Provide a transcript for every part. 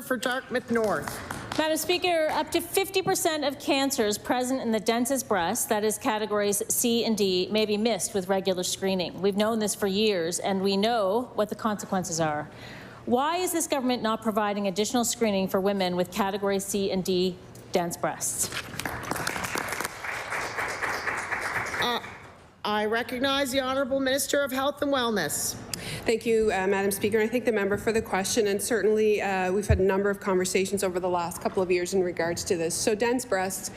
For Dartmouth North. Madam Speaker, up to 50% of cancers present in the densest breast, that is categories C and D, may be missed with regular screening. We've known this for years, and we know what the consequences are. Why is this government not providing additional screening for women with category C and D dense breasts? I recognize the Honourable Minister of Health and Wellness. Thank you, Madam Speaker. I thank the member for the question, and certainly we've had a number of conversations over the last couple of years in regards to this. So dense breasts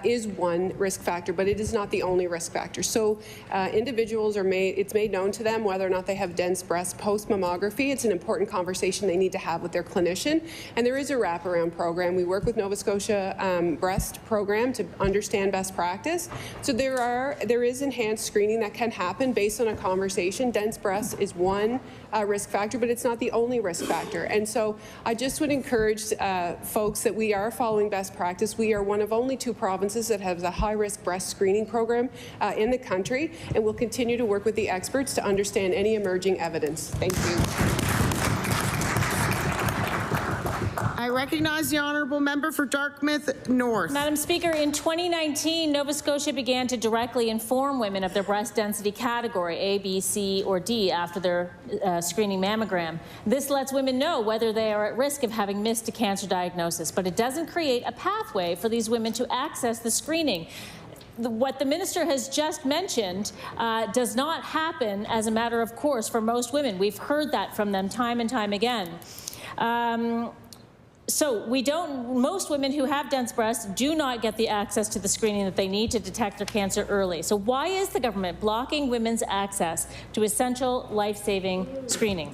is one risk factor, but it is not the only risk factor. So individuals it's made known to them whether or not they have dense breasts post-mammography. It's an important conversation they need to have with their clinician, and there is a wraparound program. We work with Nova Scotia Breast Program to understand best practice. So there is enhanced screening that can happen based on a conversation. Dense breasts is one risk factor, but it's not the only risk factor. And so I just would encourage folks that we are following best practice. We are one of only 2 provinces that has a high-risk breast screening program in the country, and we'll continue to work with the experts to understand any emerging evidence. Thank you. I recognize the Honourable Member for Dartmouth North. Madam Speaker, in 2019, Nova Scotia began to directly inform women of their breast density category, A, B, C, or D, after their screening mammogram. This lets women know whether they are at risk of having missed a cancer diagnosis, but it doesn't create a pathway for these women to access the screening. What the minister has just mentioned does not happen as a matter of course for most women. We've heard that from them time and time again. So most women who have dense breasts do not get the access to the screening that they need to detect their cancer early. So why is the government blocking women's access to essential life-saving screening?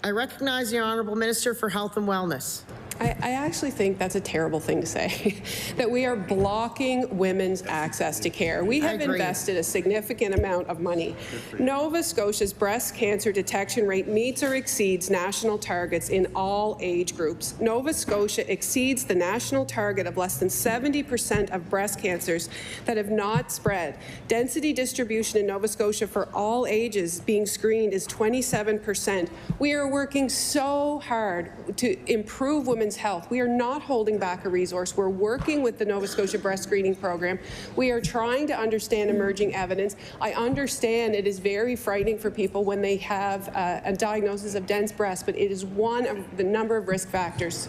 I recognize the Honourable Minister for Health and Wellness. I actually think that's a terrible thing to say, that we are blocking women's access to care. We have invested a significant amount of money. Nova Scotia's breast cancer detection rate meets or exceeds national targets in all age groups. Nova Scotia exceeds the national target of less than 70% of breast cancers that have not spread. Density distribution in Nova Scotia for all ages being screened is 27%. We are working so hard to improve women's health. We are not holding back a resource. We're working with the Nova Scotia Breast Screening Program. We are trying to understand emerging evidence. I understand it is very frightening for people when they have a diagnosis of dense breast, but it is one of the number of risk factors.